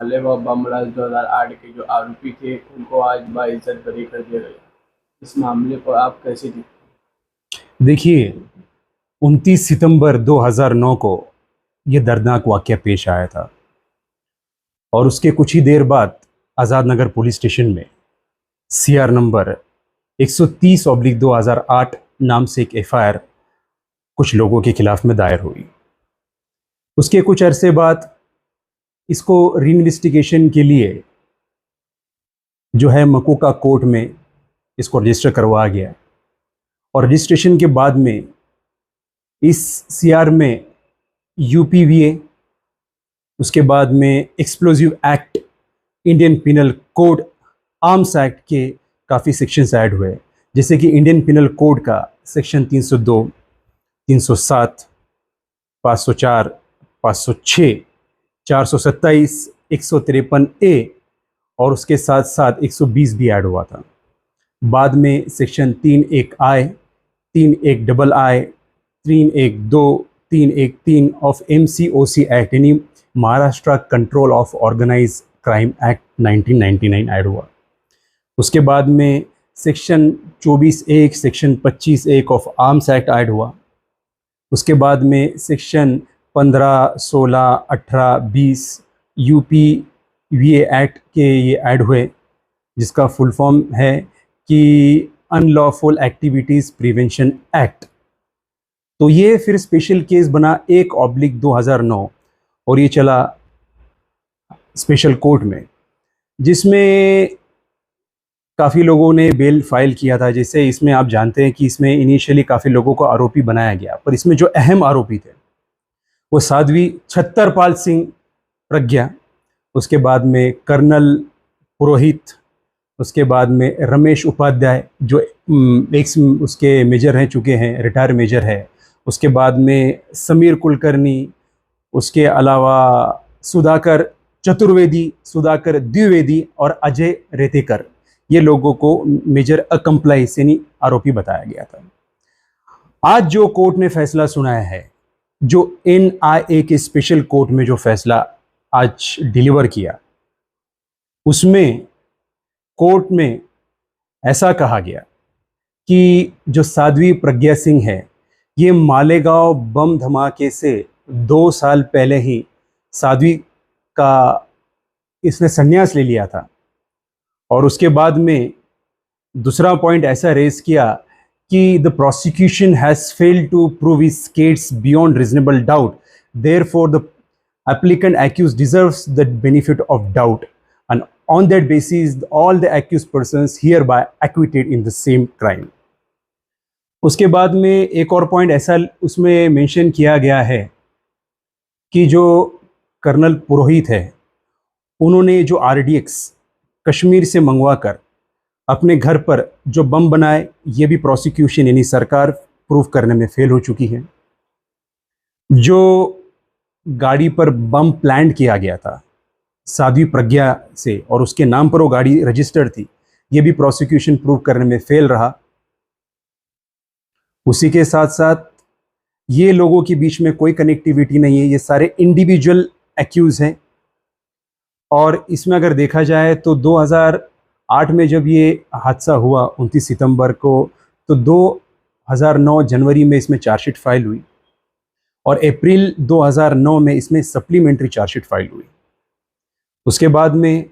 Malegaon bomb blast 2008 के जो आरोपी थे उनको आज बाइज्जत बरी कर दिया गया। इस मामले को आप कैसे देखते देखिए, 29 सितंबर 2009 को यह दर्दनाक वाकया पेश आया था और उसके कुछ ही देर बाद आज़ाद नगर पुलिस स्टेशन में सीआर नंबर 130/2008 नाम से एक एफआईआर कुछ लोगों के खिलाफ में दायर हुई। उसके कुछ अरसे बाद इसको रीइन्वेस्टिगेशन के लिए जो है मकोका कोर्ट में इसको रजिस्टर करवाया गया और रजिस्ट्रेशन के बाद में इस सीआर में यूपीवीए, उसके बाद में explosive act, Indian penal code, arms act के काफ़ी सेक्शंस ऐड हुए, जैसे कि इंडियन पिनल कोड का सेक्शन 302, 307, 504, 506, 427, 153 ए और उसके साथ साथ 120 भी ऐड हुआ था। बाद में section 3(1)I, 3(1)II, 3(1)2, 3(1)3 of MCOC act यानी Maharashtra control of organize crime act 1999 add हुआ। उसके बाद में section 24(1), section 25(1) of arms act add हुआ। उसके बाद में सेक्शन 15, 16, 18, 20 यूपीवीए एक्ट के ये ऐड हुए, जिसका फुल फॉर्म है कि अनलॉफुल एक्टिविटीज़ प्रिवेंशन एक्ट। तो ये फिर स्पेशल केस बना 1/2009 और ये चला स्पेशल कोर्ट में, जिसमें काफ़ी लोगों ने बेल फाइल किया था। जैसे इसमें आप जानते हैं कि इसमें इनिशियली काफ़ी लोगों को आरोपी बनाया गया, पर इसमें जो अहम आरोपी थे वो साध्वी छतरपाल सिंह प्रज्ञा, उसके बाद में कर्नल पुरोहित, उसके बाद में रमेश उपाध्याय जो एक उसके मेजर रह चुके हैं, रिटायर मेजर है, उसके बाद में समीर कुलकर्णी, उसके अलावा सुधाकर चतुर्वेदी, सुधाकर द्विवेदी और अजय रेतेकर, ये लोगों को मेजर अकम्प्लाइज यानी आरोपी बताया गया था। आज जो कोर्ट ने फैसला सुनाया है, जो NIA के स्पेशल कोर्ट में जो फैसला आज डिलीवर किया, उसमें कोर्ट में ऐसा कहा गया कि जो साध्वी प्रज्ञा सिंह है, ये मालेगांव बम धमाके से 2 साल पहले ही साध्वी का इसने संन्यास ले लिया था और उसके बाद में दूसरा पॉइंट ऐसा रेज किया कि the prosecution has failed to prove his case beyond reasonable doubt, therefore the applicant accused deserves the benefit of doubt and on that basis all the accused persons hereby acquitted in the same crime। उसके बाद में एक और point ऐसा उसमें mention किया गया है कि जो कर्नल पुरोहित है, उन्होंने जो RDX कश्मीर से मंगवाकर अपने घर पर जो बम बनाए, ये भी प्रोसिक्यूशन यानी सरकार प्रूव करने में फेल हो चुकी है। जो गाड़ी पर बम प्लान किया गया था साध्वी प्रज्ञा से और उसके नाम पर वो गाड़ी रजिस्टर्ड थी, ये भी प्रोसिक्यूशन प्रूव करने में फेल रहा। उसी के साथ साथ ये लोगों के बीच में कोई कनेक्टिविटी नहीं है, ये सारे इंडिविजुअल एक्यूज हैं। और इसमें अगर देखा जाए तो 2008 में जब ये हादसा हुआ 29 सितंबर को, तो 2009 जनवरी में इसमें चार्जशीट फाइल हुई और अप्रैल 2009 में इसमें सप्लीमेंट्री चार्जशीट फाइल हुई। उसके बाद में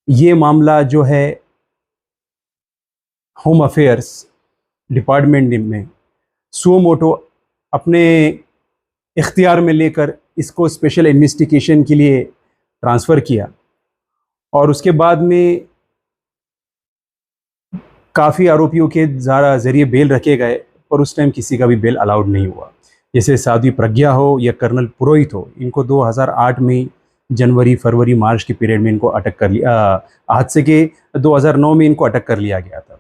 ये मामला जो है होम अफेयर्स डिपार्टमेंट में सुओ मोटो अपने इख्तियार में लेकर इसको स्पेशल इन्वेस्टिगेशन के लिए ट्रांसफ़र किया और उसके बाद में काफ़ी आरोपियों के ज़रिए बेल रखे गए, पर उस टाइम किसी का भी बेल अलाउड नहीं हुआ। जैसे साध्वी प्रज्ञा हो या कर्नल पुरोहित हो, इनको 2008 में जनवरी, फरवरी, मार्च के पीरियड में इनको अटक कर लिया। हादसे के 2009 में इनको अटक कर लिया गया था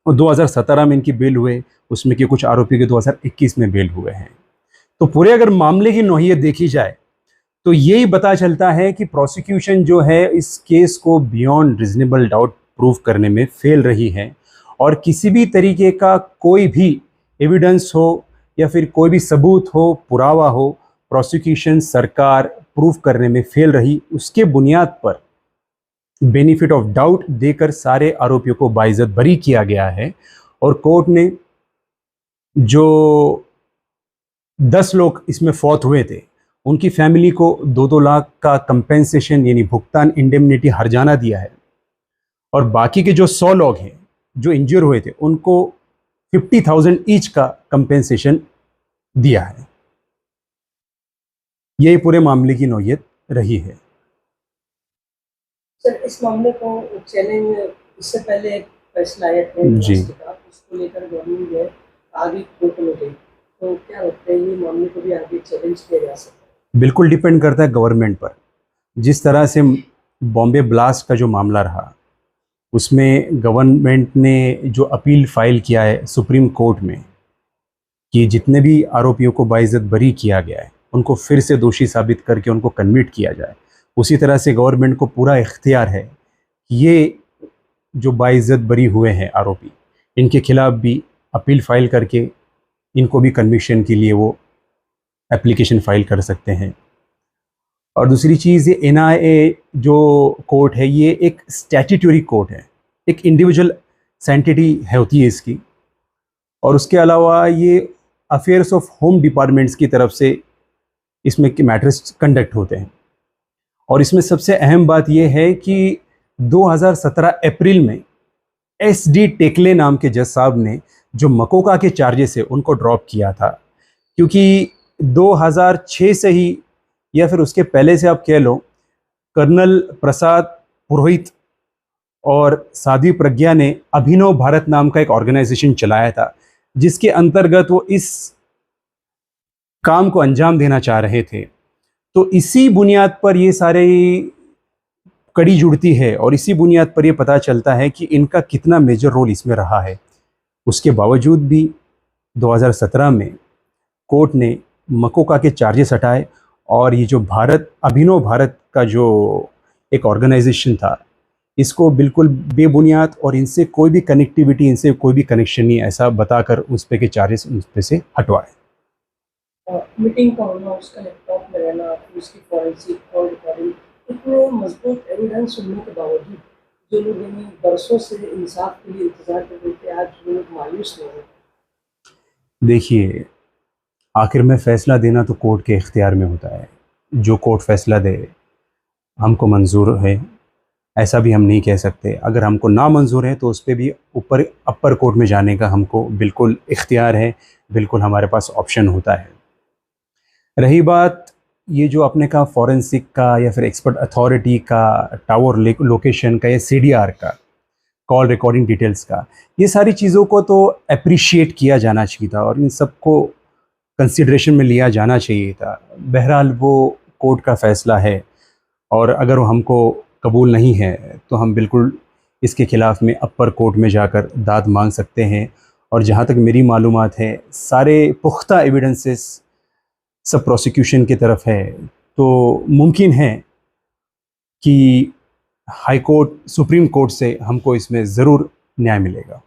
और 2017 में इनकी बेल हुए, उसमें के कुछ आरोपियों के 2021 में बेल हुए हैं। तो पूरे अगर मामले की नौइयत देखी जाए तो यही पता चलता है कि प्रोसिक्यूशन जो है इस केस को बियॉन्ड रीजनेबल डाउट प्रूव करने में फेल रही है और किसी भी तरीके का कोई भी एविडेंस हो या फिर कोई भी सबूत हो, पुरावा हो, प्रोसिक्यूशन सरकार प्रूव करने में फेल रही, उसके बुनियाद पर बेनिफिट ऑफ डाउट देकर सारे आरोपियों को बाइज्जत बरी किया गया है। और कोर्ट ने जो 10 लोग इसमें फौत हुए थे उनकी फैमिली को 2-2 लाख का कंपेंसेशन यानी भुगतान इंडेमनिटी हर्जाना दिया है। और बाकी के जो 100 लोग हैं जो इंजर हुए थे उनको 50,000 ईच का कंपेंसेशन दिया है। यही पूरे मामले की नौयत रही है। सर, इस मामले को चैलेंज इससे पहले एक फैसला आया जी। उसको लेकर गवर्नमेंट जो है आगे कोर्ट में गई, तो क्या लगता है ये मामले को भी आगे चैलेंज किया जा सकता है? बिल्कुल डिपेंड करता है गवर्नमेंट पर। जिस तरह से बॉम्बे ब्लास्ट का जो मामला रहा उसमें गवर्नमेंट ने जो अपील फाइल किया है सुप्रीम कोर्ट में कि जितने भी आरोपियों को बाइज्जत बरी किया गया है उनको फिर से दोषी साबित करके उनको कन्विक्ट किया जाए, उसी तरह से गवर्नमेंट को पूरा इख्तियार है कि ये जो बाइज्जत बरी हुए हैं आरोपी इनके खिलाफ भी अपील फाइल करके इनको भी कन्विक्शन के लिए वो एप्लीकेशन फाइल कर सकते हैं। और दूसरी चीज़, ये NIA जो कोर्ट है ये एक स्टैट्यूटरी कोर्ट है, एक इंडिविजुअल सेंटिटी है होती है इसकी। और उसके अलावा ये अफेयर्स ऑफ होम डिपार्टमेंट्स की तरफ से इसमें के मैटर्स कंडक्ट होते हैं। और इसमें सबसे अहम बात यह है कि 2017 अप्रैल में SD टेकले नाम के जज साहब ने जो मकोका के चार्जेस है उनको ड्रॉप किया था, क्योंकि 2006 से ही या फिर उसके पहले से आप कह लो कर्नल प्रसाद पुरोहित और साध्वी प्रज्ञा ने अभिनव भारत नाम का एक ऑर्गेनाइजेशन चलाया था जिसके अंतर्गत वो इस काम को अंजाम देना चाह रहे थे। तो इसी बुनियाद पर ये सारे कड़ी जुड़ती है और इसी बुनियाद पर ये पता चलता है कि इनका कितना मेजर रोल इसमें रहा है। उसके बावजूद भी 2017 में कोर्ट ने मकोका के चार्जेस हटाए और ये जो अभिनव भारत का जो एक ऑर्गेनाइजेशन था इसको बिल्कुल बेबुनियाद और इनसे कोई भी कनेक्टिविटी, इनसे कोई भी कनेक्शन नहीं ऐसा बताकर उस पे के चार्जेस उस पे से हटवाए। मीटिंग का होना, उसका लैपटॉप में रहना, उसकी फॉरेंसिक कॉल रिकॉर्डिंग, इतने मजबूत एविडेंस होने के बावजूद जो लोग यानी बरसों से इंसाफ के लिए इंतजार कर रहे थे आज वो लोग मायूस हो गए। देखिए, आखिर में फ़ैसला देना तो कोर्ट के इख्तियार में होता है। जो कोर्ट फ़ैसला दे हमको मंजूर है ऐसा भी हम नहीं कह सकते। अगर हमको ना मंजूर है तो उस पर भी ऊपर अपर कोर्ट में जाने का हमको बिल्कुल इख्तियार है, बिल्कुल हमारे पास ऑप्शन होता है। रही बात ये जो आपने कहा फॉरेंसिक का या फिर एक्सपर्ट अथॉरिटी का, टावर लोकेशन का या CDR का, कॉल रिकॉर्डिंग डिटेल्स का, ये सारी चीज़ों को तो अप्रिशिएट किया जाना चाहिए था और इन सबको कंसिडरेशन में लिया जाना चाहिए था। बहरहाल वो कोर्ट का फ़ैसला है और अगर वो हमको कबूल नहीं है तो हम बिल्कुल इसके ख़िलाफ़ में अपर कोर्ट में जाकर दाद मांग सकते हैं। और जहाँ तक मेरी मालूमात है सारे पुख्ता एविडेंसेस सब प्रोसिक्यूशन की तरफ है, तो मुमकिन है कि हाई कोर्ट, सुप्रीम कोर्ट से हमको इसमें ज़रूर न्याय मिलेगा।